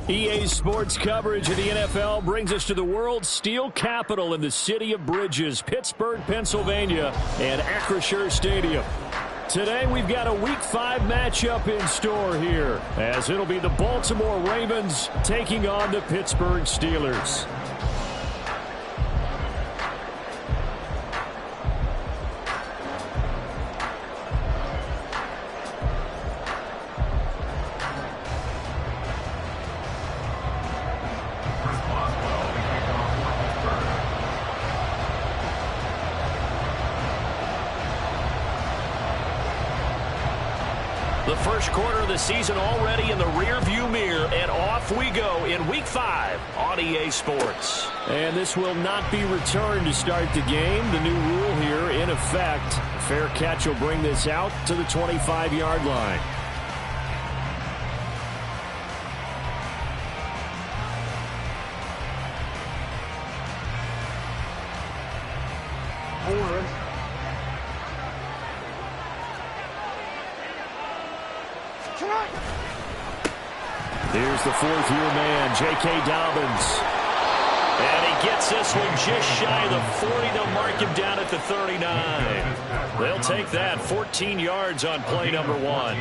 EA Sports coverage of the NFL brings us to the world's steel capital in the city of bridges, Pittsburgh, Pennsylvania, and Acrisure Stadium. Today we've got a Week 5 matchup in store here, as it'll be the Baltimore Ravens taking on the Pittsburgh Steelers. The first quarter of the season already in the rearview mirror, and off we go in Week 5 on EA Sports. And this will not be returned to start the game. The new rule here in effect. A fair catch will bring this out to the 25-yard line. Here's the fourth-year man, J.K. Dobbins. And he gets this one just shy of the 40. They'll mark him down at the 39. They'll take that, 14 yards on play number 1.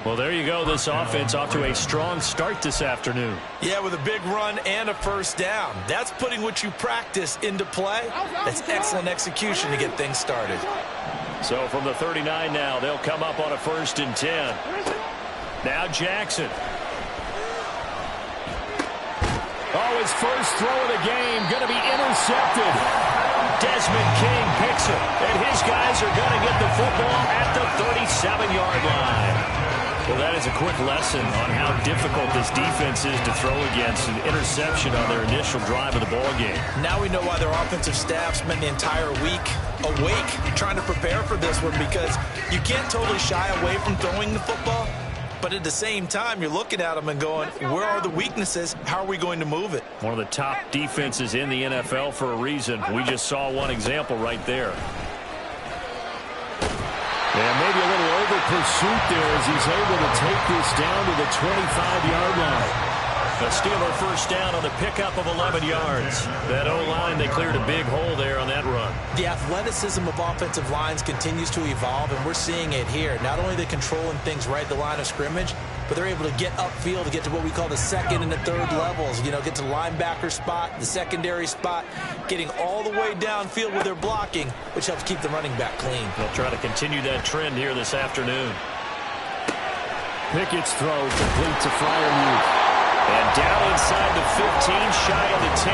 Well, there you go. This offense off to a strong start this afternoon. Yeah, with a big run and a first down. That's putting what you practice into play. That's excellent execution to get things started. So from the 39 now, they'll come up on a 1st and 10. Now Jackson. Oh, his first throw of the game going to be intercepted. Desmond King picks it, and his guys are going to get the football at the 37-yard line. Well, that is a quick lesson on how difficult this defense is to throw against. An interception on their initial drive of the ball game. Now we know why their offensive staff spent the entire week awake trying to prepare for this one, because you can't totally shy away from throwing the football. But at the same time, you're looking at them and going, where are the weaknesses? How are we going to move it? One of the top defenses in the NFL for a reason. We just saw one example right there. And maybe a little over pursuit there as he's able to take this down to the 25-yard line. A Steeler first down on the pickup of 11 yards. That O-line, they cleared a big hole there on that run. The athleticism of offensive lines continues to evolve, and we're seeing it here. Not only are they controlling things right at the line of scrimmage, but they're able to get upfield to get to what we call the second and the third levels. You know, get to the linebacker spot, the secondary spot, getting all the way downfield with their blocking, which helps keep the running back clean. They'll try to continue that trend here this afternoon. Pickett's throw complete to Freiermuth. And down inside the 15, shy of the 10.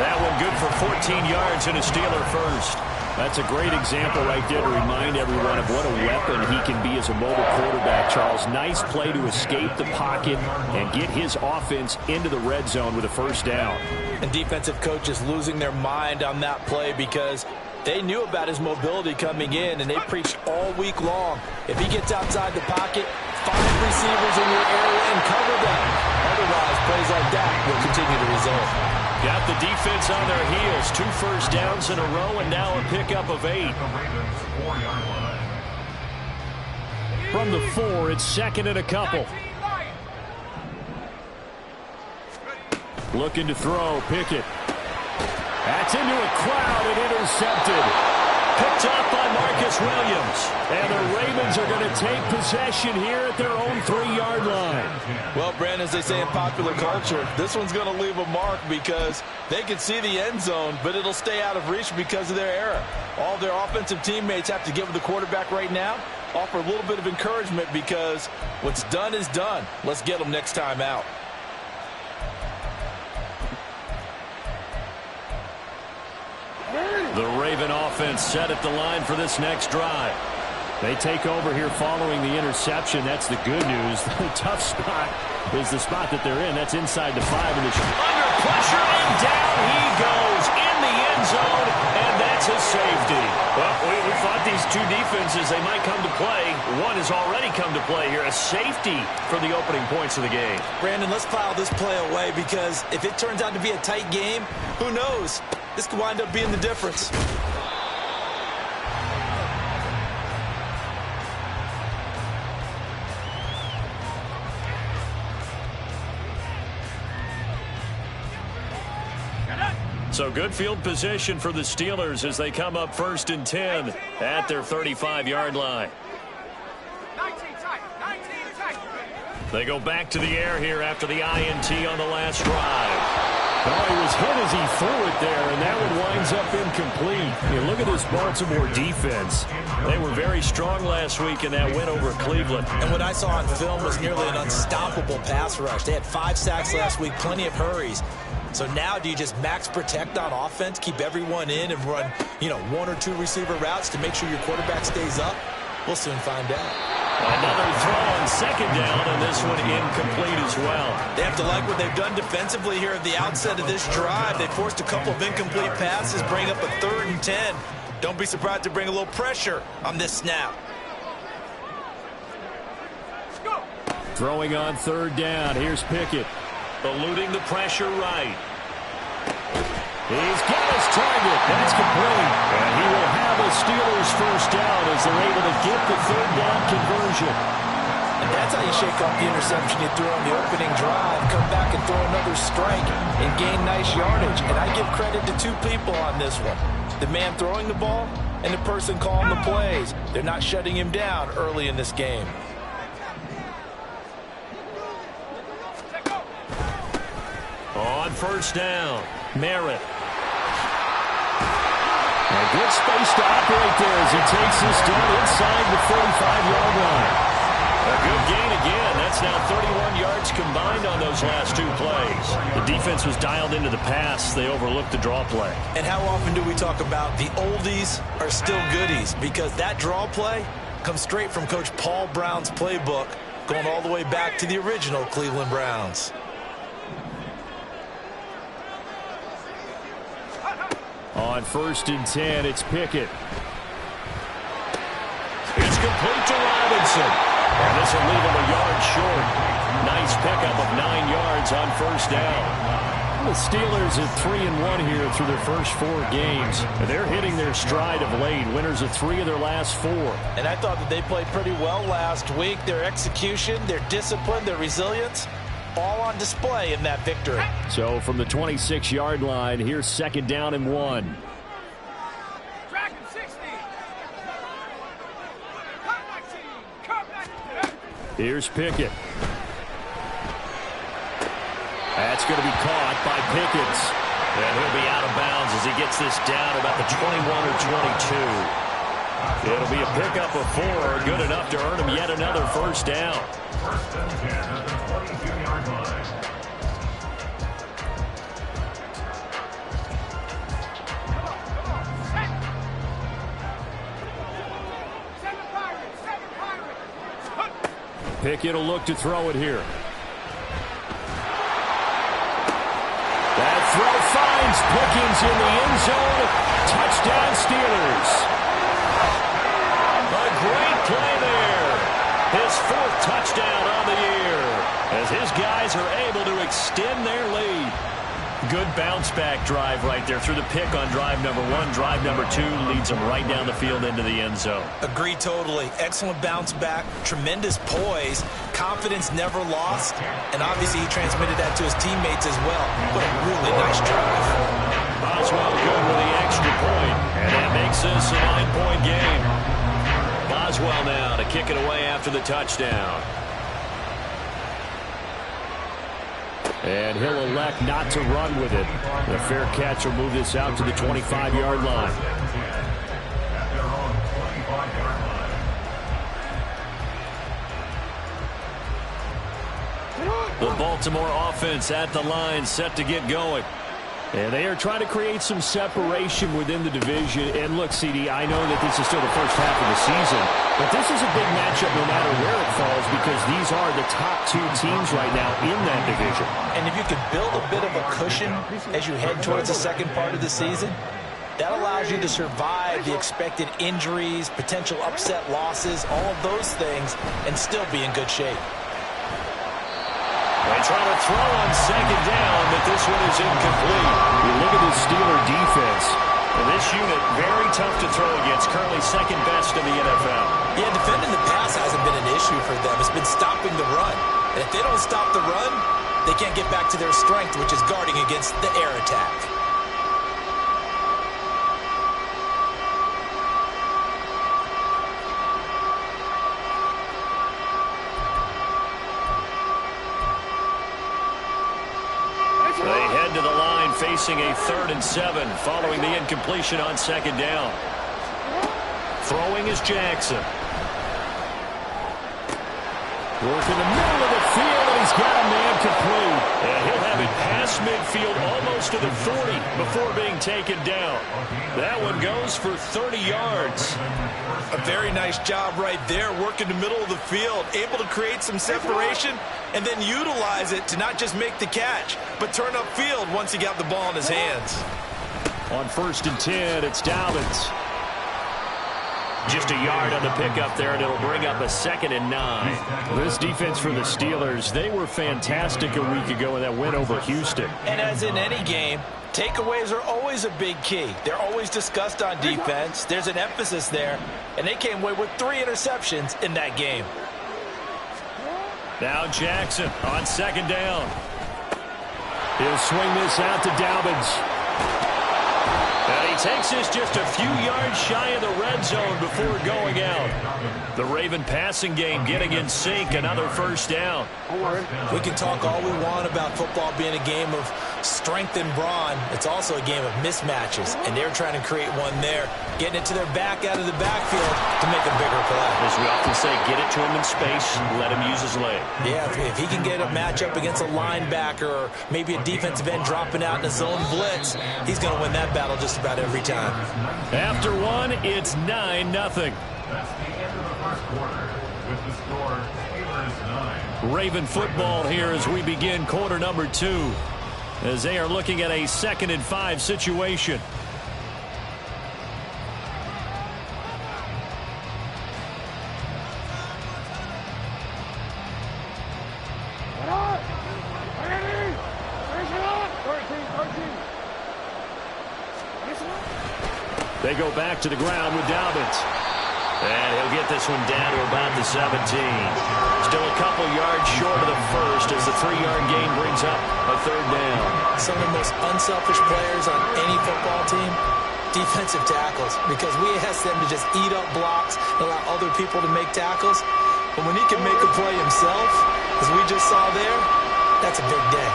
That one good for 14 yards and a Steeler first. That's a great example right there to remind everyone of what a weapon he can be as a mobile quarterback, Charles. Nice play to escape the pocket and get his offense into the red zone with a first down. And defensive coaches losing their mind on that play because they knew about his mobility coming in, and they preached all week long. If he gets outside the pocket, find receivers in your area and cover them. Otherwise, plays like that will continue to result. Got the defense on their heels. 2 first downs in a row, and now a pickup of 8. From the 4, it's 2nd and a couple. Looking to throw, Pickett. That's into a crowd and intercepted. Picked up by Marcus Williams. And the Ravens are going to take possession here at their own 3-yard line. Well, Brandon, as they say in popular culture, this one's going to leave a mark because they can see the end zone, but it'll stay out of reach because of their error. All their offensive teammates have to give the quarterback right now, offer a little bit of encouragement because what's done is done. Let's get them next time out. The Raven offense set at the line for this next drive. They take over here following the interception. That's the good news. The tough spot is the spot that they're in. That's inside the 5. Under pressure, and down he goes in the end zone, and that's a safety. Well, we thought these two defenses, they might come to play. One has already come to play here, a safety for the opening points of the game. Brandon, let's file this play away because if it turns out to be a tight game, who knows? This could wind up being the difference. So good field position for the Steelers as they come up 1st and 10 at their 35-yard line. They go back to the air here after the INT on the last drive. Oh, he was hit as he threw it there, and that one winds up incomplete. You look at this Baltimore defense. They were very strong last week in that win over Cleveland. And what I saw on film was nearly an unstoppable pass rush. They had 5 sacks last week, plenty of hurries. So now do you just max protect on offense, keep everyone in, and run, 1 or 2 receiver routes to make sure your quarterback stays up? We'll soon find out. Another throw on 2nd down, and this one incomplete as well. They have to like what they've done defensively here at the outset of this drive. They forced a couple of incomplete passes, bring up a 3rd and 10. Don't be surprised to bring a little pressure on this snap. Throwing on 3rd down. Here's Pickett. Eluding the pressure right. He's got his target. That's complete. And he will have a Steelers 1st down as they're able to get the 3rd down conversion. And that's how you shake off the interception you threw on the opening drive. Come back and throw another strike and gain nice yardage. And I give credit to 2 people on this one. The man throwing the ball and the person calling the plays. They're not shutting him down early in this game. On 1st down, Merritt. A good space to operate there as he takes this down inside the 45-yard line. A good gain again. That's now 31 yards combined on those last 2 plays. The defense was dialed into the pass. They overlooked the draw play. And how often do we talk about the oldies are still goodies? Because that draw play comes straight from Coach Paul Brown's playbook, going all the way back to the original Cleveland Browns. On 1st and 10, it's Pickett. It's complete to Robinson. And this will leave him a yard short. Nice pickup of 9 yards on 1st down. The Steelers at 3-1 here through their first 4 games. They're hitting their stride of late. Winners of 3 of their last 4. And I thought that they played pretty well last week. Their execution, their discipline, their resilience, all on display in that victory. So from the 26-yard line, here's 2nd down and 1. Here's Pickett. That's going to be caught by Pickens. And he'll be out of bounds as he gets this down about the 21 or 22. It'll be a pickup of 4, good enough to earn him yet another 1st down. Pickett will look to throw it here. That throw finds Pickens in the end zone. Touchdown Steelers. A great play there. His 4th touchdown on the year as his guys are able to extend their lead. Good bounce-back drive right there through the pick on drive number 1. Drive number 2 leads them right down the field into the end zone. Agree totally. Excellent bounce back, tremendous poise, confidence never lost, and obviously he transmitted that to his teammates as well. What a really nice drive. Boswell good with the extra point, and that makes this a 9-point game. Boswell now to kick it away after the touchdown. And he'll elect not to run with it. A fair catch will move this out to the 25-yard line. The Baltimore offense at the line, set to get going. And they are trying to create some separation within the division. And look, CD, I know that this is still the first half of the season, but this is a big matchup no matter where it falls because these are the top 2 teams right now in that division. And if you could build a bit of a cushion as you head towards the second part of the season, that allows you to survive the expected injuries, potential upset losses, all of those things, and still be in good shape. They try to throw on 2nd down, but this one is incomplete. You look at the Steeler defense. And this unit, very tough to throw against, currently 2nd best in the NFL. Yeah, defending the pass hasn't been an issue for them. It's been stopping the run. And if they don't stop the run, they can't get back to their strength, which is guarding against the air attack. facing a 3rd and 7 following the incompletion on 2nd down. Throwing is Jackson. Work in the middle of the field, and he's got a man complete. And he'll have it past midfield almost to the 40 before being taken down. That one goes for 30 yards. A very nice job right there, working the middle of the field, able to create some separation and then utilize it to not just make the catch, but turn upfield once he got the ball in his hands. On 1st and 10, it's Dobbins. Just a yard on the pickup there, and it'll bring up a 2nd and 9. This defense for the Steelers, they were fantastic a week ago in that win over Houston. And as in any game, takeaways are always a big key. They're always discussed on defense. There's an emphasis there, and they came away with 3 interceptions in that game. Now Jackson on 2nd down. He'll swing this out to Dobbins. And he takes this just a few yards shy of the red zone before going out. The Raven passing game getting in sync, another 1st down. We can talk all we want about football being a game of strength and brawn. It's also a game of mismatches, and they're trying to create one there, getting it to their back out of the backfield to make a bigger play. As we often say, get it to him in space, let him use his leg. Yeah, if he can get a matchup against a linebacker or maybe a defensive end dropping out in a zone blitz, he's going to win that battle just about every time. After one, it's 9-0. That's the end of the first quarter with the score Steelers 9. Raven football here as we begin quarter number 2, as they are looking at a 2nd and 5 situation. They go back to the ground with Dobbins. And he'll get this one down to about the 17. Still a couple yards short of the first as the 3-yard gain brings up a 3rd down. Some of the most unselfish players on any football team, defensive tackles, because we ask them to just eat up blocks and allow other people to make tackles. But when he can make a play himself, as we just saw there, that's a big day.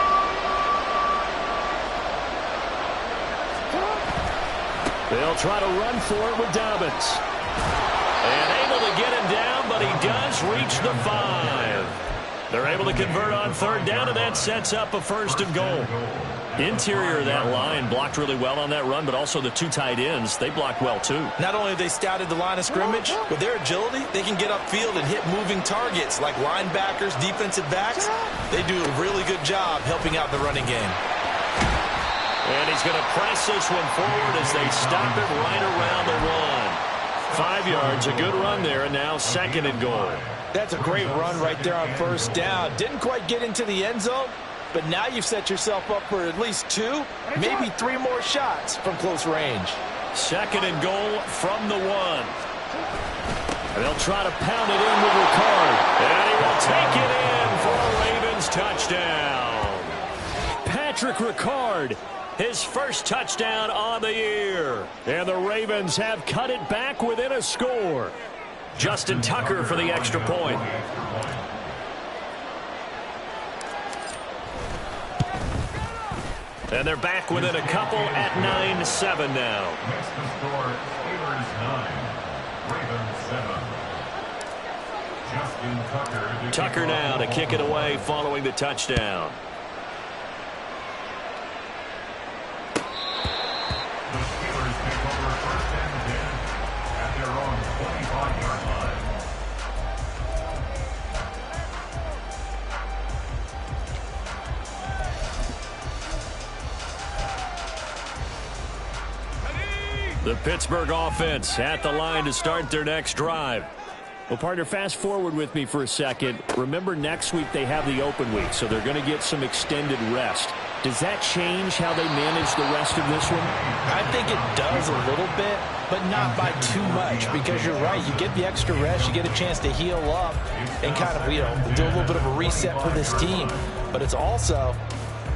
They'll try to run for it with Dobbins. And able to get him down, but he does reach the 5. They're able to convert on 3rd down, and that sets up a 1st and goal. Interior of that line blocked really well on that run, but also the 2 tight ends, they blocked well too. Not only have they scouted the line of scrimmage, with their agility, they can get upfield and hit moving targets like linebackers, defensive backs. They do a really good job helping out the running game. And he's going to press this one forward as they stop it right around the 1. 5 yards, a good run there, and now 2nd and goal. That's a great run right there on 1st down. Didn't quite get into the end zone, but now you've set yourself up for at least 2, maybe 3 more shots from close range. 2nd and goal from the 1. And they'll try to pound it in with Ricard. And he will take it in for a Ravens touchdown. Patrick Ricard, his first touchdown on the year. And the Ravens have cut it back within a score. Justin Tucker for the extra point. And they're back within a couple at 9-7 now. Makes the score Steelers 9, Ravens 7. Justin Tucker. Tucker now to kick it away following the touchdown. The Steelers take over 1st and 10 at their own 25-yard line. The Pittsburgh offense at the line to start their next drive. Well, partner, fast forward with me for a second. Remember, next week they have the open week, so they're going to get some extended rest. Does that change how they manage the rest of this one? I think it does a little bit, but not by too much, because you're right. You get the extra rest, you get a chance to heal up and kind of, do a little bit of a reset for this team. But it's also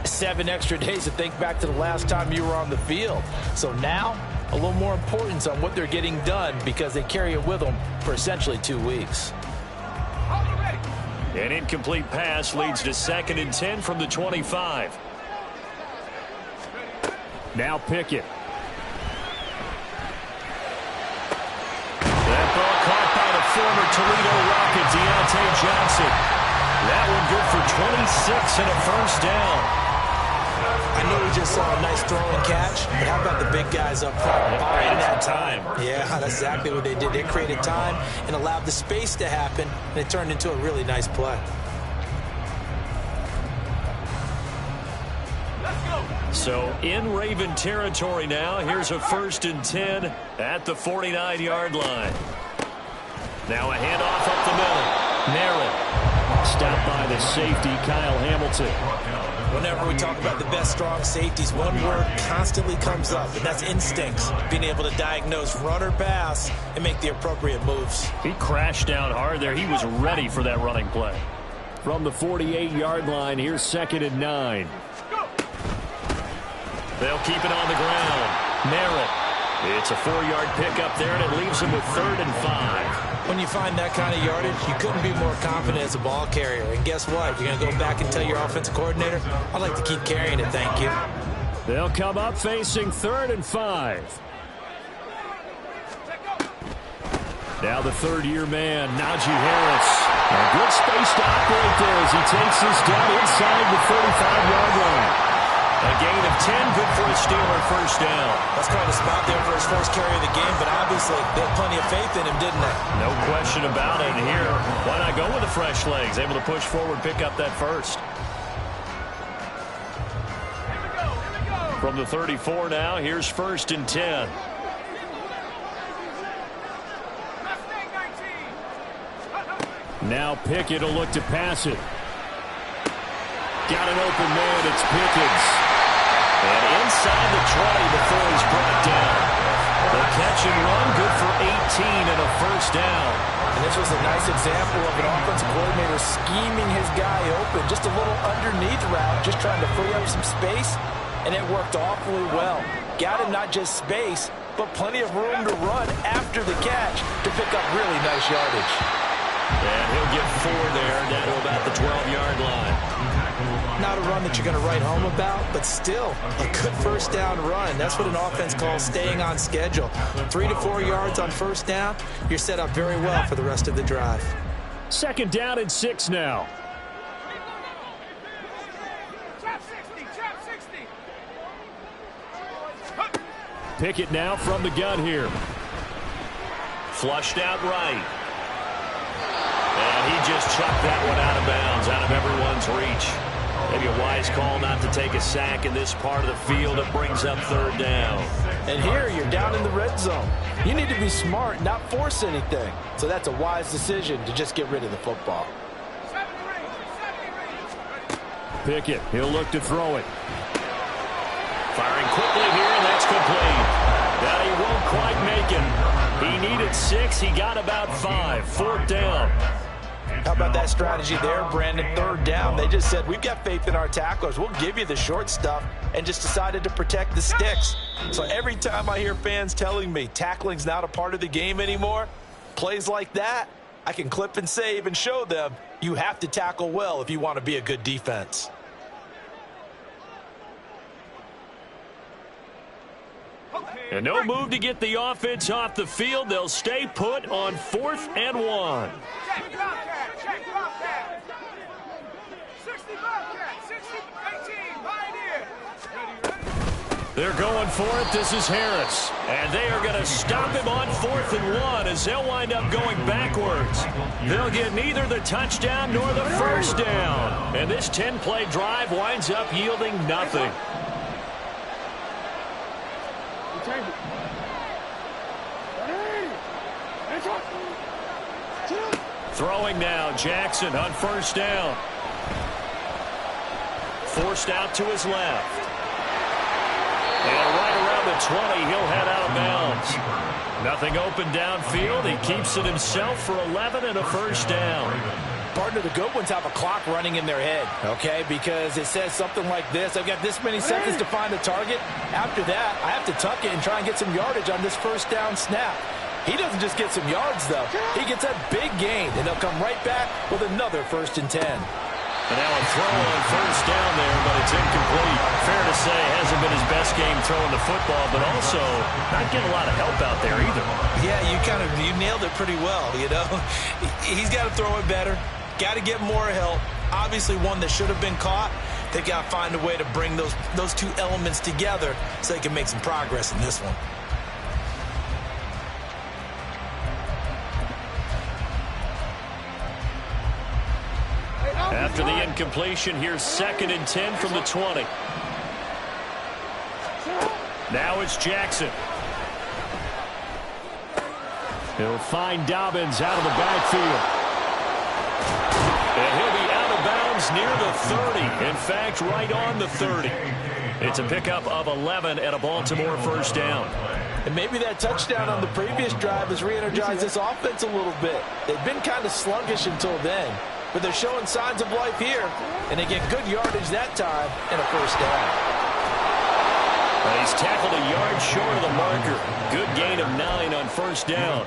7 extra days to think back to the last time you were on the field. So now, a little more importance on what they're getting done because they carry it with them for essentially 2 weeks. An incomplete pass leads to 2nd and 10 from the 25. Now Pickett. That ball caught by the former Toledo Rocket, Deontay Johnson. That one good for 26 and a first down. I know we just saw a nice throw and catch, but how about the big guys up front buying that time? Yeah, that's exactly what they did. They created time and allowed the space to happen, and it turned into a really nice play. So in Raven territory now. Here's a 1st and 10 at the 49-yard line. Now a handoff up the middle. Merritt. Stopped by the safety, Kyle Hamilton. Whenever we talk about the best strong safeties, one word constantly comes up, and that's instincts. Being able to diagnose run or pass and make the appropriate moves. He crashed down hard there. He was ready for that running play. From the 48-yard line, here's 2nd and 9. They'll keep it on the ground. Merritt. It's a 4-yard pickup there, and it leaves him with 3rd and 5. When you find that kind of yardage, you couldn't be more confident as a ball carrier. And guess what? You're going to go back and tell your offensive coordinator, I'd like to keep carrying it, thank you. They'll come up facing 3rd and 5. Now the third-year man, Najee Harris. A good space to operate there as he takes this down inside the 35-yard line. A gain of 10, good for a Steeler first down. That's quite a spot there for his first carry of the game, but obviously they had plenty of faith in him, didn't they? No question about it. Here, why not go with the fresh legs? Able to push forward, pick up that first. From the 34 now, here's 1st and 10. Now Pickett will look to pass it. Got an open man, it's Pickens. And inside the 20 before he's brought down. The catch and run, good for 18 and a first down. And this was a nice example of an offensive coordinator scheming his guy open. Just a little underneath route, just trying to free up some space, and it worked awfully well. Got him not just space, but plenty of room to run after the catch to pick up really nice yardage. And he'll get 4 there, down to about the 12-yard line. Not a run that you're going to write home about, but still a good first down run. That's what an offense calls staying on schedule. 3 to 4 yards on first down, you're set up very well for the rest of the drive. 2nd down and 6 now. Pickett now from the gun here. Flushed out right. And he just chucked that one out of bounds, out of everyone's reach. Maybe a wise call not to take a sack in this part of the field. It brings up 3rd down. And here you're down in the red zone. You need to be smart, not force anything. So that's a wise decision to just get rid of the football. Pickett, he'll look to throw it. Firing quickly here, and that's complete. Now he won't quite make it. He needed 6. He got about 5. 4th down. How about that strategy there, Brandon? 3rd down. They just said, we've got faith in our tacklers. We'll give you the short stuff, and just decided to protect the sticks. So every time I hear fans telling me tackling's not a part of the game anymore, plays like that, I can clip and save and show them you have to tackle well if you want to be a good defense. And no move to get the offense off the field. They'll stay put on 4th and 1. They're going for it. This is Harris. And they are going to stop him on 4th and 1 as they'll wind up going backwards. They'll get neither the touchdown nor the first down. And this 10-play drive winds up yielding nothing. Throwing now, Jackson on 1st down. Forced out to his left. And right around the 20, he'll head out of bounds. Nothing open downfield. He keeps it himself for 11 and a first down. Partner, the good ones have a clock running in their head, okay? Because it says something like this. I've got this many seconds to find a target. After that, I have to tuck it and try and get some yardage on this first down snap. He doesn't just get some yards, though. He gets a big gain, and they'll come right back with another 1st and 10. And now a throw on first down there, but it's incomplete. Fair to say, hasn't been his best game throwing the football, but also not getting a lot of help out there either. Yeah, you nailed it pretty well, you know. He's got to throw it better, got to get more help. Obviously one that should have been caught. They've got to find a way to bring those two elements together so they can make some progress in this one. After the incompletion, here's 2nd and 10 from the 20. Now it's Jackson. He'll find Dobbins out of the backfield. And he'll be out of bounds near the 30. In fact, right on the 30. It's a pickup of 11 and a Baltimore first down. And maybe that touchdown on the previous drive has re-energized this offense a little bit. They've been kind of sluggish until then, but they're showing signs of life here, and they get good yardage that time and a first down. He's tackled a yard short of the marker. Good gain of 9 on first down.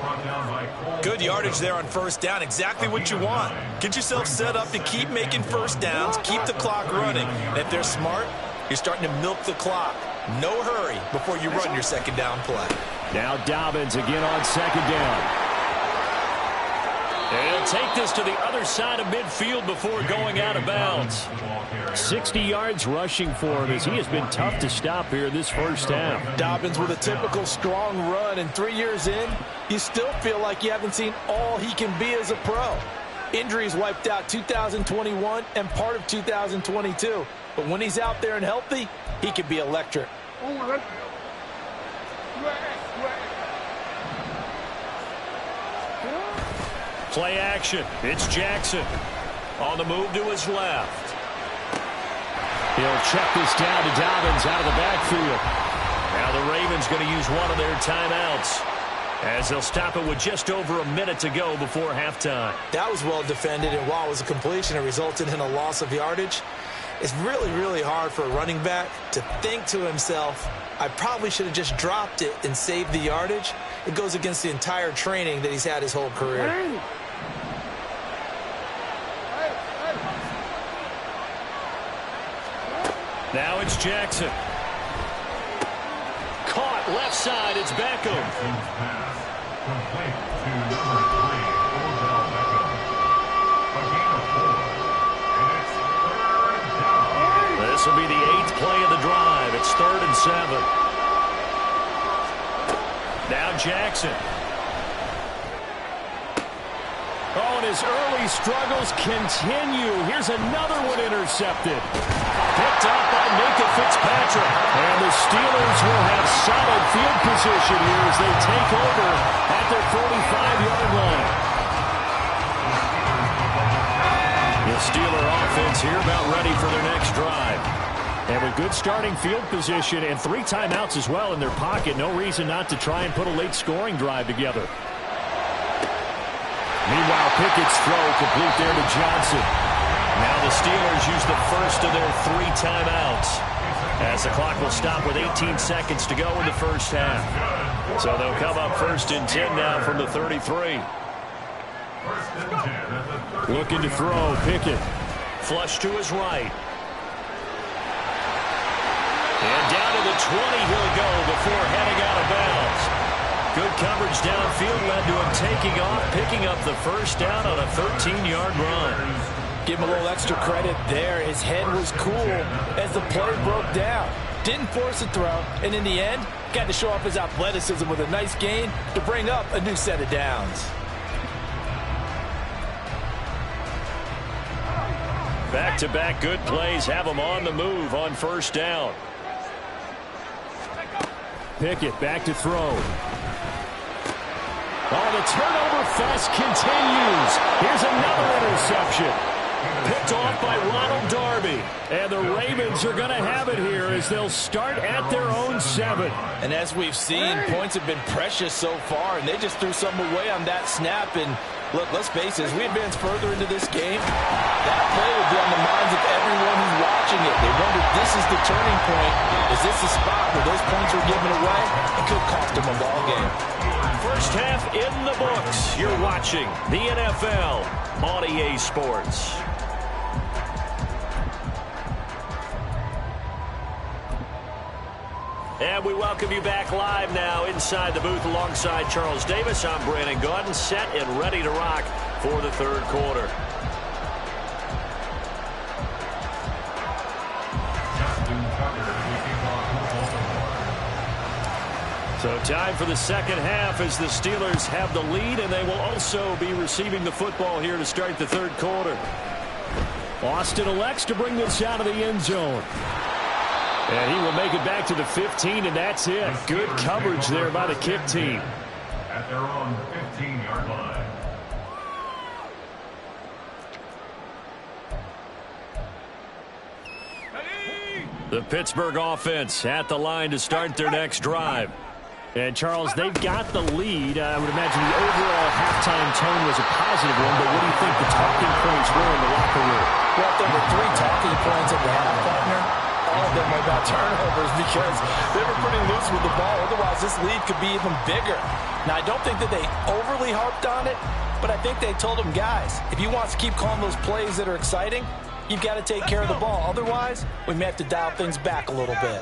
Good yardage there on first down. Exactly what you want. Get yourself set up to keep making first downs, keep the clock running. And if they're smart, you're starting to milk the clock. No hurry before you run your second down play. Now Dobbins again on second down. And he'll take this to the other side of midfield before going out of bounds. 60 yards rushing for him as he has been tough to stop here this first half. Dobbins with a typical strong run, and 3 years in, you still feel like you haven't seen all he can be as a pro. Injuries wiped out 2021 and part of 2022. But when he's out there and healthy, he can be electric. Play action. It's Jackson. On the move to his left. He'll check this down to Dobbins out of the backfield. Now the Ravens going to use one of their timeouts, as they'll stop it with just over a minute to go before halftime. That was well defended, and while it was a completion, it resulted in a loss of yardage. It's really, really hard for a running back to think to himself, I probably should have just dropped it and saved the yardage. It goes against the entire training that he's had his whole career. Now it's Jackson. Caught left side. It's Beckham. Complete to number 3, Odell Beckham. A gain of 4. And it's 3rd down. This will be the 8th play of the drive. It's 3rd and 7. Now Jackson. Oh, and his early struggles continue. Here's another one intercepted. Picked up by Minka Fitzpatrick. And the Steelers will have solid field position here as they take over at their 45-yard line. The Steeler offense here about ready for their next drive. And with good starting field position and 3 timeouts as well in their pocket, no reason not to try and put a late scoring drive together. Meanwhile, Pickett's throw complete there to Johnson. Now the Steelers use the first of their 3 timeouts, as the clock will stop with 18 seconds to go in the first half. So they'll come up 1st and 10 now from the 33. Looking to throw, Pickett. Flush to his right. And down to the 20 he'll go before heading out of bounds. Good coverage downfield led to him taking off, picking up the first down on a 13-yard run. Give him a little extra credit there. His head was cool as the play broke down. Didn't force a throw, and in the end, got to show off his athleticism with a nice gain to bring up a new set of downs. Back-to-back good plays have him on the move on first down. Pickett back to throw. Oh, the turnover fest continues. Here's another interception. Picked off by Ronald Darby. And the Ravens are going to have it here as they'll start at their own 7. And as we've seen, points have been precious so far, and they just threw some away on that snap. And look, let's face it, as we advance further into this game, that play will be on the minds of everyone who's watching it. They wonder, this is the turning point. Is this the spot where those points are given away? It could cost them a ball game. First half in the books. You're watching the NFL on EA Sports. And we welcome you back live now inside the booth alongside Charles Davis. I'm Brandon Gaudin, set and ready to rock for the third quarter. So time for the second half as the Steelers have the lead, and they will also be receiving the football here to start the third quarter. Austin elects to bring this out of the end zone. And he will make it back to the 15, and that's it. Good coverage there by the kick team. At their own 15-yard line. The Pittsburgh offense at the line to start their next drive. And, Charles, they've got the lead. I would imagine the overall halftime tone was a positive one, but what do you think the talking points were in the locker room? Well, if there were 3 talking points at the half, partner, all of them were about turnovers because they were pretty loose with the ball. Otherwise, this lead could be even bigger. Now, I don't think that they overly harped on it, but I think they told them, guys, if you want to keep calling those plays that are exciting, you've got to take care of the ball. Otherwise, we may have to dial things back a little bit.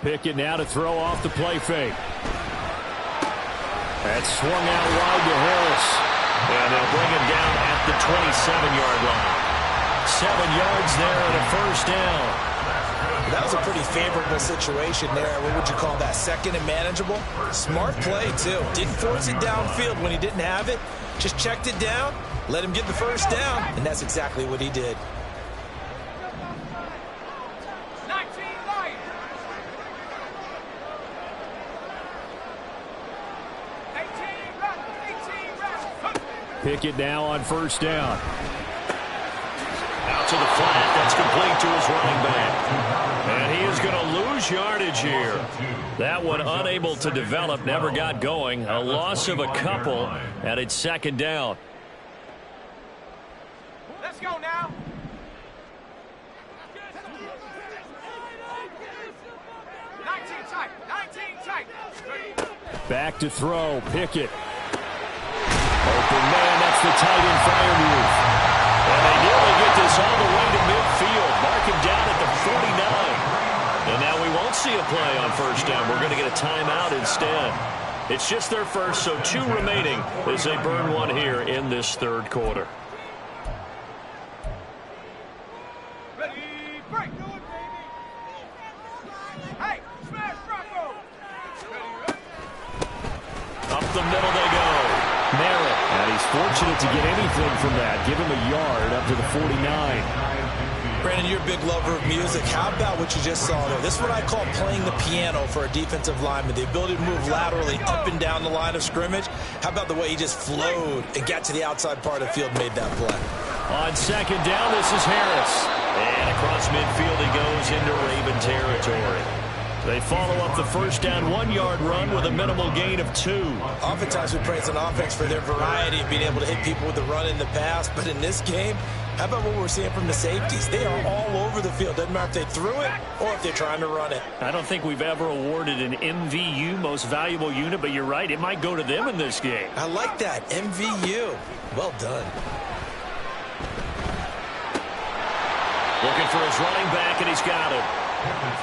Pickett now to throw off the play fake. That's swung out wide to Harris. And they'll bring him down at the 27-yard line. 7 yards there and a first down. That was a pretty favorable situation there. What would you call that? Second and manageable? Smart play, too. Didn't force it downfield when he didn't have it. Just checked it down, let him get the first down, and that's exactly what he did. Pickett now on first down. Out to the flat. That's complete to his running back. And he is going to lose yardage here. That one unable to develop, never got going. A loss of a couple, and it's second down. Let's go now. Back to throw. Pickett. Open man, that's the tight end Firemouth. And they nearly get this all the way to midfield. Mark him down at the 49. And now we won't see a play on first down. We're going to get a timeout instead. It's just their first, so 2 remaining as they burn one here in this third quarter. Ready, break. Hey, smash Bronco. Up the middle they go. Merritt. And he's fortunate to get anything from that. Give him a yard up to the 49. Brandon, you're a big lover of music. How about what you just saw there? This is what I call playing the piano for a defensive lineman. The ability to move laterally up and down the line of scrimmage. How about the way he just flowed and got to the outside part of the field and made that play? On second down, this is Harris. And across midfield he goes into Raven territory. They follow up the first down 1-yard run with a minimal gain of 2. Oftentimes we praise an offense for their variety of being able to hit people with the run in the pass. But in this game, how about what we're seeing from the safeties? They are all over the field. Doesn't matter if they threw it or if they're trying to run it. I don't think we've ever awarded an MVU, most valuable unit, but you're right. It might go to them in this game. I like that. MVU. Well done. Looking for his running back, and he's got it.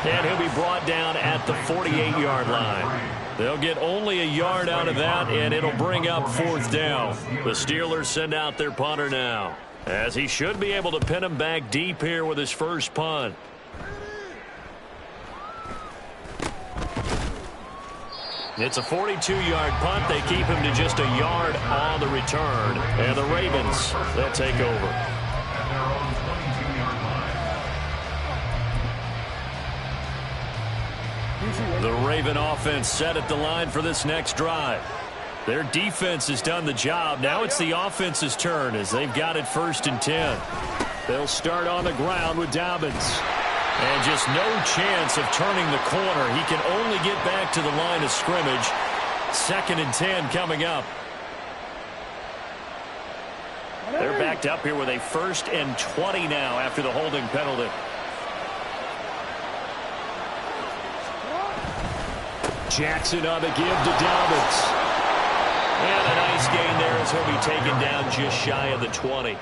And he'll be brought down at the 48-yard line. They'll get only a yard out of that, and it'll bring up fourth down. The Steelers send out their punter now, as he should be able to pin him back deep here with his first punt. It's a 42-yard punt. They keep him to just a yard on the return. And the Ravens, they'll take over. The Raven offense set at the line for this next drive. Their defense has done the job. Now it's the offense's turn as they've got it first and 10. They'll start on the ground with Dobbins. And just no chance of turning the corner. He can only get back to the line of scrimmage. Second and 10 coming up. They're backed up here with a first and 20 now after the holding penalty. Jackson on the give to Dobbins. And a nice gain there as he'll be taken down just shy of the 20.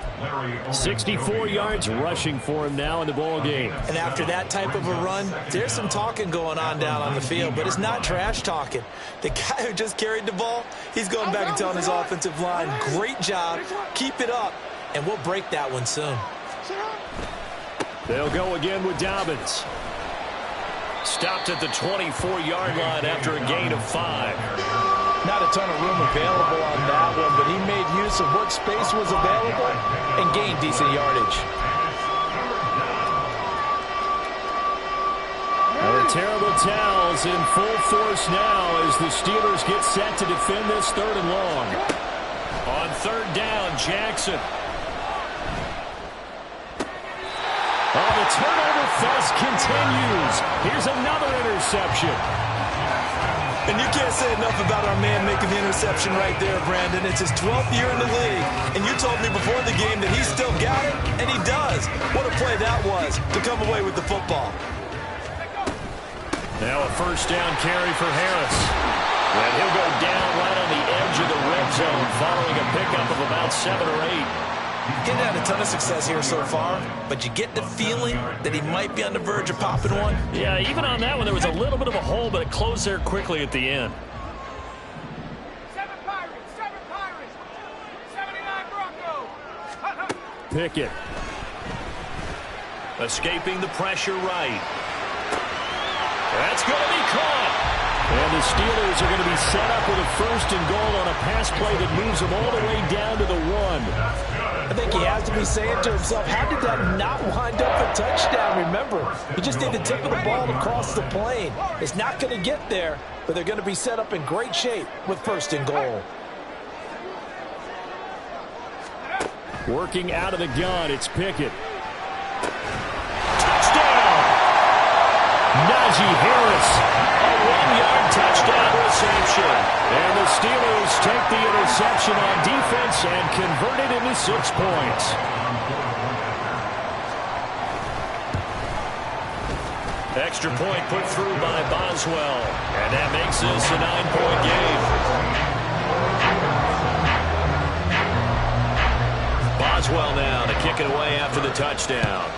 64 yards rushing for him now in the ball game. And after that type of a run, there's some talking going on down on the field, but it's not trash talking. The guy who just carried the ball, he's going back and telling his offensive line, great job, keep it up, and we'll break that one soon. They'll go again with Dobbins. Stopped at the 24-yard line after a gain of 5. Not a ton of room available on that one, but he made use of what space was available and gained decent yardage. The terrible towels in full force now as the Steelers get set to defend this 3rd and long. On 3rd down, Jackson. Oh, the turnover fest continues. Here's another interception. And you can't say enough about our man making the interception right there, Brandon. It's his 12th year in the league, and you told me before the game that he still got it, and he does. What a play that was to come away with the football. Now a 1st down carry for Harris. And he'll go down right on the edge of the red zone following a pickup of about 7 or 8. He's had a ton of success here so far, but you get the feeling that he might be on the verge of popping one. Yeah, even on that one, there was a little bit of a hole, but it closed there quickly at the end. 7 Pirates, 79 Broncos. Pickett. Escaping the pressure right. That's going to be caught. And the Steelers are going to be set up with a 1st and goal on a pass play that moves them all the way down to the 1. I think he has to be saying to himself, how did that not wind up a touchdown? Remember, he just did the tip of the ball across the plane. It's not going to get there, but they're going to be set up in great shape with 1st and goal. Working out of the gun, it's Pickett. Touchdown! Najee Harris. A 1-yard touchdown reception. And the Steelers take the interception on defense and convert it into 6 points. Extra point put through by Boswell. And that makes this a 9-point game. Boswell now to kick it away after the touchdown.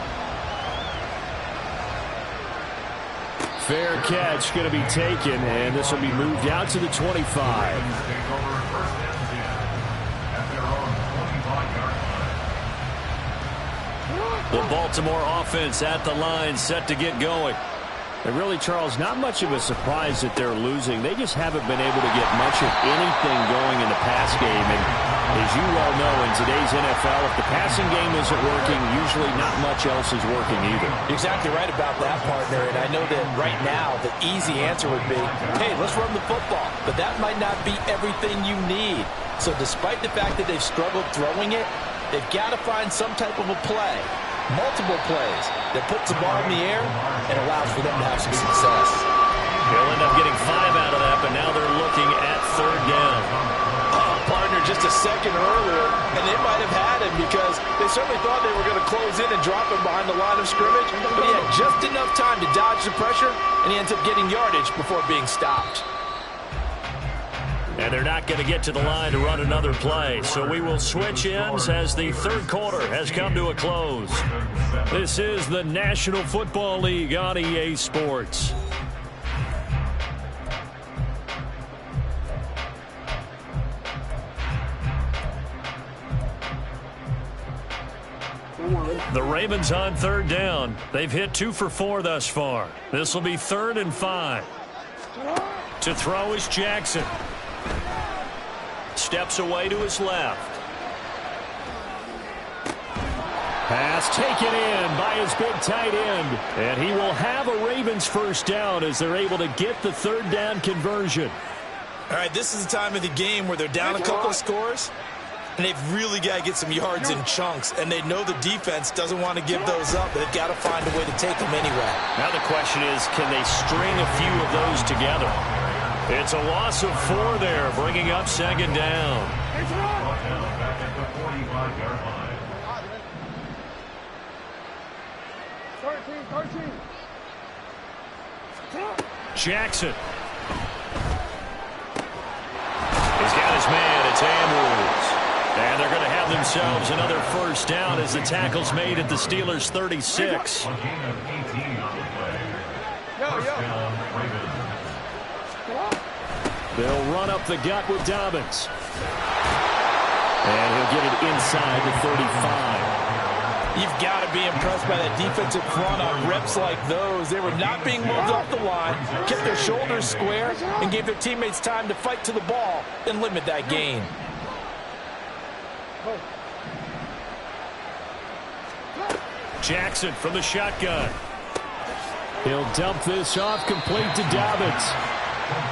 Fair catch going to be taken, and this will be moved out to the 25. The Baltimore offense at the line, set to get going. And really, Charles, not much of a surprise that they're losing. They just haven't been able to get much of anything going in the pass game. And as you well know, in today's NFL, if the passing game isn't working, usually not much else is working either. You're exactly right about that, partner. And I know that right now the easy answer would be, hey, let's run the football. But that might not be everything you need. So despite the fact that they've struggled throwing it, they've got to find some type of a play, multiple plays, that puts the ball in the air and allows for them to have some success. They'll end up getting 5 out of that, but now they're looking at 3rd down. Partner, just a second earlier, and they might have had him because they certainly thought they were going to close in and drop him behind the line of scrimmage, but he had just enough time to dodge the pressure, and he ends up getting yardage before being stopped. And they're not going to get to the line to run another play, so we will switch ends as the 3rd quarter has come to a close. This is the National Football League on EA Sports. The Ravens on 3rd down. They've hit 2 for 4 thus far. This will be 3rd and 5. To throw is Jackson. Steps away to his left. Pass taken in by his big tight end. And he will have a Ravens 1st down as they're able to get the 3rd down conversion. All right, this is the time of the game where they're down a couple of scores, and they've really got to get some yards in chunks, and they know the defense doesn't want to give those up, but they've got to find a way to take them anyway. Now the question is, can they string a few of those together? It's a loss of 4 there, bringing up 2nd down. Jackson. He's got his man. It's Andrews. And they're going to have themselves another first down as the tackle's made at the Steelers' 36. A gain of 18 on the play. First down, Ravens. They'll run up the gut with Dobbins. And he'll get it inside the 35. You've got to be impressed by that defensive front on reps like those. They were not being moved off the line, kept their shoulders square, and gave their teammates time to fight to the ball and limit that gain. Jackson from the shotgun. He'll dump this off, complete to Dobbins.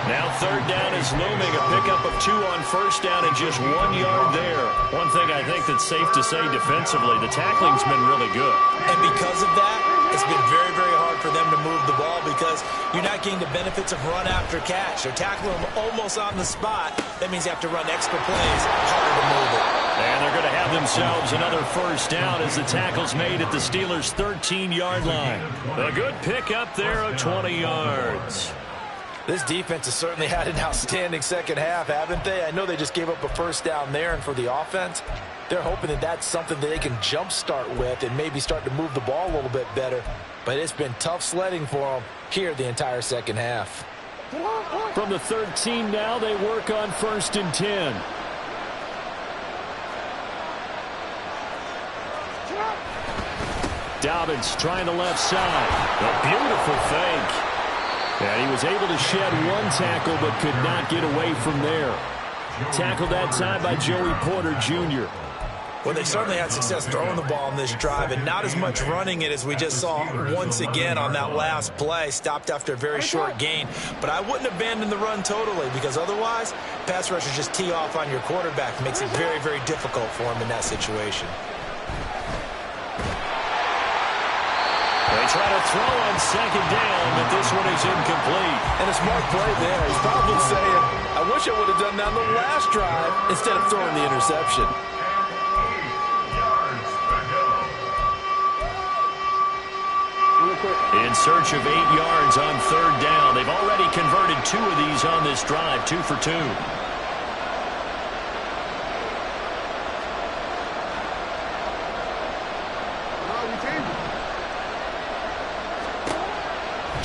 Now third down is looming, a pickup of 2 on first down and just 1 yard there. One thing I think that's safe to say defensively, the tackling's been really good. And because of that, it's been very, very hard for them to move the ball because you're not getting the benefits of run after catch. They're tackling them almost on the spot. That means you have to run extra plays, harder to move it. And they're going to have themselves another first down as the tackle's made at the Steelers' 13-yard line. A good pickup there of 20 yards. This defense has certainly had an outstanding second half, haven't they? I know they just gave up a first down there, and for the offense, they're hoping that that's something that they can jumpstart with and maybe start to move the ball a little bit better. But it's been tough sledding for them here the entire second half. From the 13 now, they work on 1st and 10. Dobbins trying the left side. A beautiful fake. And he was able to shed one tackle but could not get away from there. Tackled that time by Joey Porter Jr. Well, they certainly had success throwing the ball in this drive and not as much running it as we just saw once again on that last play. Stopped after a very short gain. But I wouldn't abandon the run totally because otherwise, pass rushers just tee off on your quarterback. Makes it very, very difficult for him in that situation. They try to throw on second down, but this one is incomplete. And a smart play there. He's probably saying, I wish I would have done that on the last drive instead of throwing the interception. In search of 8 yards on third down. They've already converted 2 of these on this drive, 2 for 2.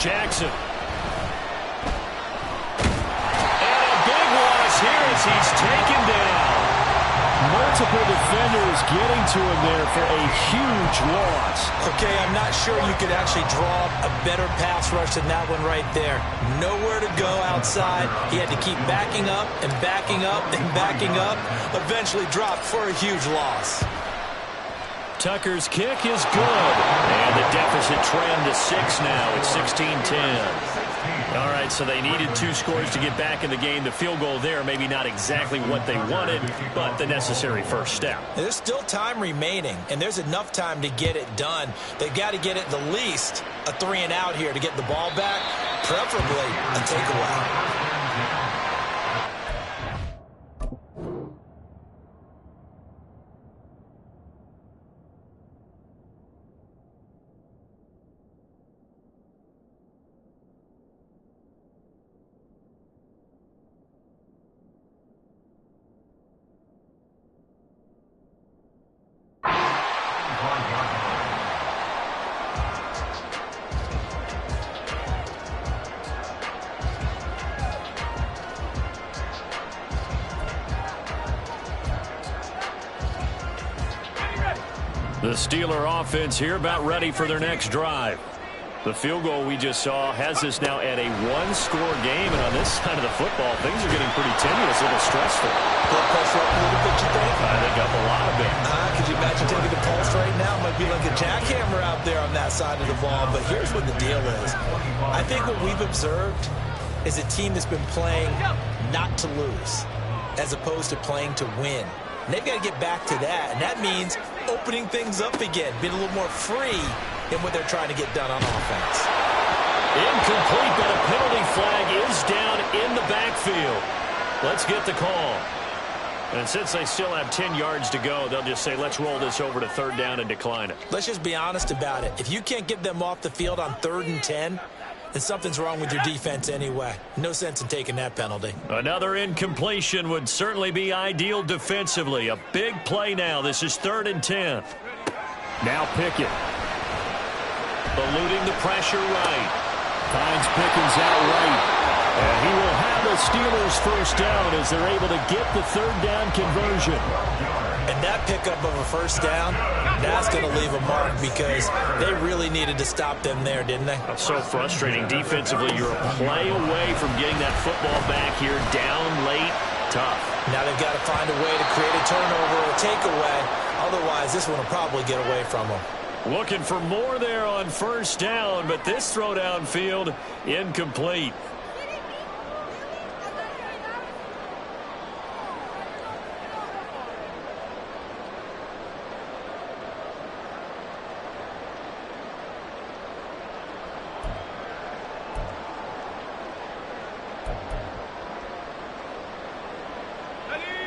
Jackson. And a big loss here as he's taken down. Multiple defenders getting to him there for a huge loss. Okay, I'm not sure you could actually draw a better pass rush than that one right there. Nowhere to go outside. He had to keep backing up and backing up and backing up. Eventually dropped for a huge loss. Tucker's kick is good. And the deficit trend to 6 now. It's 16-10. All right, so they needed 2 scores to get back in the game. The field goal there, maybe not exactly what they wanted, but the necessary first step. There's still time remaining, and there's enough time to get it done. They've got to get at the least a 3-and-out here to get the ball back, preferably a takeaway. The Steeler offense here about ready for their next drive. The field goal we just saw has us now at a 1-score game, and on this side of the football, things are getting pretty tenuous, a little stressful. Blood pressure up a little bit, you think? I think up a lot of it. Could you imagine taking the pulse right now? Might be like a jackhammer out there on that side of the ball, but here's what the deal is. I think what we've observed is a team that's been playing not to lose as opposed to playing to win. And they've got to get back to that, and that means opening things up again, being a little more free in what they're trying to get done on offense. Incomplete, but a penalty flag is down in the backfield. Let's get the call. And since they still have 10 yards to go, they'll just say, let's roll this over to third down and decline it. Let's just be honest about it. If you can't get them off the field on 3rd and 10, then something's wrong with your defense anyway. No sense in taking that penalty. Another incompletion would certainly be ideal defensively. A big play now. This is 3rd and 10. Now Pickett. Eluding the pressure right. Finds Pickens out right. And he will have the Steelers first down as they're able to get the 3rd down conversion. And that pickup of a first down, that's going to leave a mark because they really needed to stop them there, didn't they? That's so frustrating. Defensively, you're a play away from getting that football back here. Down late, tough. Now they've got to find a way to create a turnover or a takeaway. Otherwise, this one will probably get away from them. Looking for more there on first down, but this throw downfield, incomplete.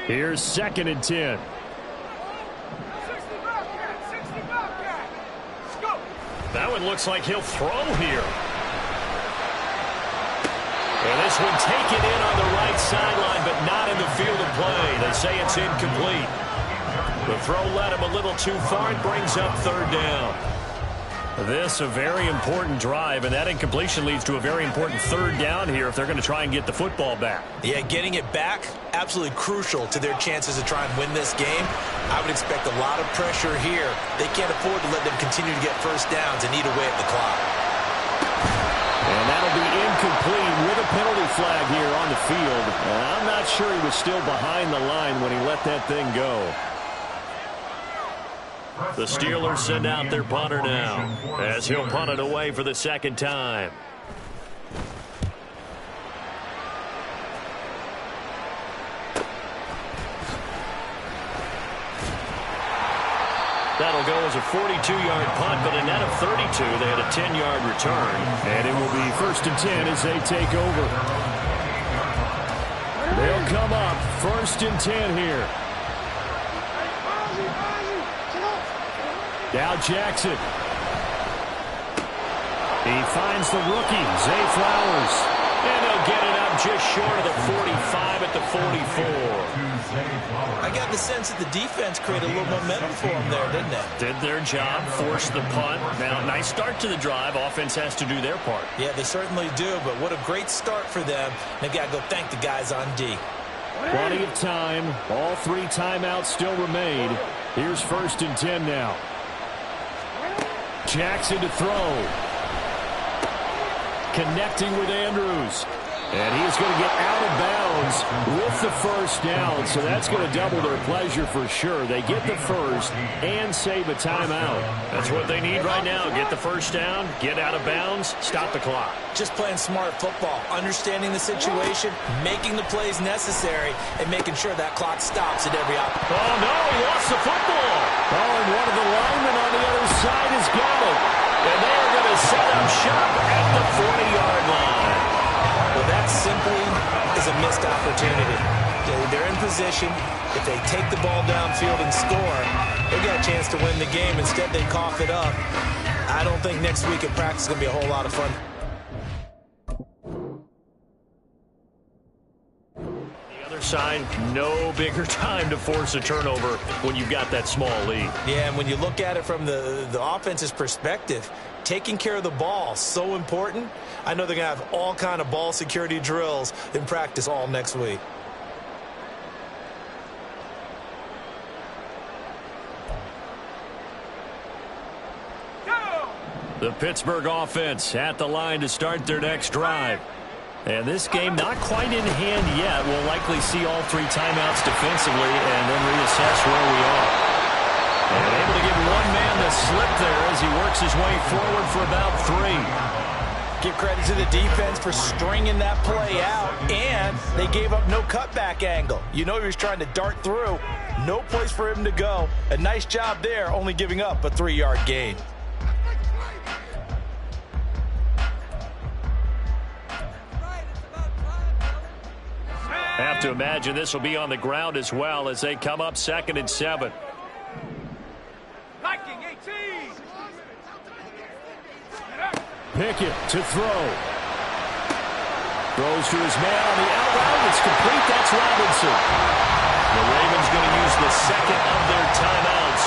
Here's 2nd and 10. 60 Bobcat, 60 Bobcat. Let's go. That one looks like he'll throw here. And this one taken in on the right sideline, but not in the field of play. They say it's incomplete. The throw led him a little too far. It brings up 3rd down. This a very important drive, and that incompletion leads to a very important 3rd down here if they're going to try and get the football back. Yeah, getting it back, absolutely crucial to their chances to try and win this game. I would expect a lot of pressure here. They can't afford to let them continue to get first downs and eat away at the clock. And that'll be incomplete with a penalty flag here on the field. And I'm not sure he was still behind the line when he let that thing go. The Steelers send out their punter now as he'll punt it away for the 2nd time. That'll go as a 42-yard punt, but a net of 32. They had a 10-yard return. And it will be 1st and 10 as they take over. They'll come up 1st and 10 here. Now Jackson. He finds the rookie, Zay Flowers. And he'll get it up just short of the 45 at the 44. I got the sense that the defense created a little momentum for them there, didn't it? Did their job, forced the punt. Now, nice start to the drive. Offense has to do their part. Yeah, they certainly do, but what a great start for them. They've got to go thank the guys on D. Plenty of time. All 3 timeouts still remain. Here's 1st and 10 now. Jackson to throw. Connecting with Andrews. And he is going to get out of bounds with the first down. So that's going to double their pleasure for sure. They get the first and save a timeout. That's what they need right now. Get the first down, get out of bounds, stop the clock. Just playing smart football, understanding the situation, making the plays necessary, and making sure that clock stops at every opportunity. Oh, no, he lost the football. Oh, and one of the linemen on the other side has got it. And they are going to set up shop at the 40-yard line. Well, that simply is a missed opportunity. They're in position. If they take the ball downfield and score, they got a chance to win the game. Instead, they cough it up. I don't think next week at practice is going to be a whole lot of fun. The other side, no bigger time to force a turnover when you've got that small lead. Yeah, and when you look at it from the offense's perspective, taking care of the ball, so important. I know they're going to have all kind of ball security drills in practice all next week. The Pittsburgh offense at the line to start their next drive. And this game not quite in hand yet. We'll likely see all 3 timeouts defensively and then reassess where we are. And able to give one man the slip there as he works his way forward for about 3. Give credit to the defense for stringing that play out, and they gave up no cutback angle. You know he was trying to dart through. No place for him to go. A nice job there, only giving up a 3-yard gain. Have to imagine this will be on the ground as well as they come up 2nd and 7. Viking 18. Pickett to throw. Throws to his man on the out route. It's complete. That's Robinson. The Ravens going to use the second of their timeouts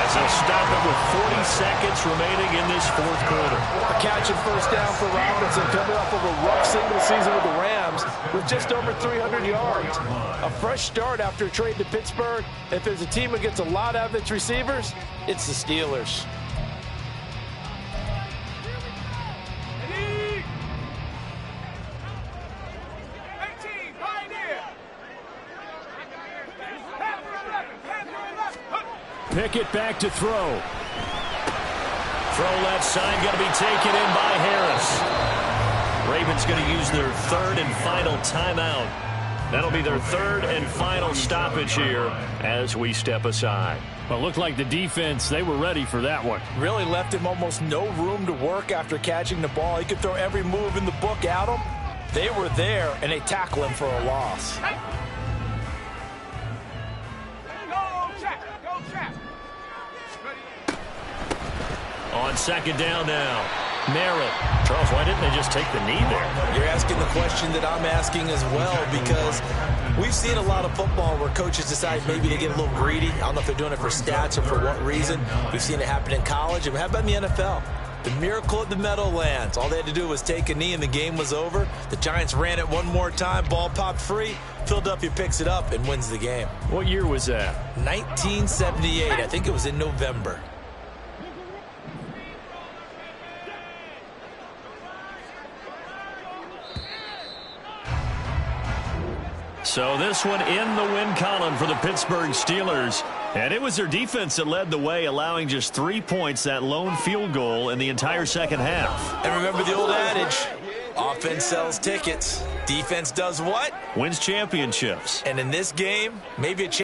as they'll stop it with 40 seconds remaining in this fourth quarter. A catch and first down for Robinson, coming off of a rough single season with the Rams with just over 300 yards. A fresh start after a trade to Pittsburgh. If there's a team that gets a lot out of its receivers, it's the Steelers. Pickett back to throw. Throw left side going to be taken in by Harris. Ravens going to use their third and final timeout. That'll be their third and final stoppage here as we step aside. Well, looked like the defense, they were ready for that one. Really left him almost no room to work after catching the ball. He could throw every move in the book at him. They were there, and they tackle him for a loss. On second down now, Merritt. Charles, why didn't they just take the knee there? You're asking the question that I'm asking as well, because we've seen a lot of football where coaches decide maybe to get a little greedy. I don't know if they're doing it for stats or for what reason. We've seen it happen in college, and how about in the NFL? The miracle of the Meadowlands. All they had to do was take a knee, and the game was over. The Giants ran it one more time. Ball popped free. Philadelphia picks it up and wins the game. What year was that? 1978. I think it was in November. So this one in the win column for the Pittsburgh Steelers. And it was their defense that led the way, allowing just 3 points, that lone field goal in the entire second half. And remember the old adage, offense sells tickets. Defense does what? Wins championships. And in this game, maybe a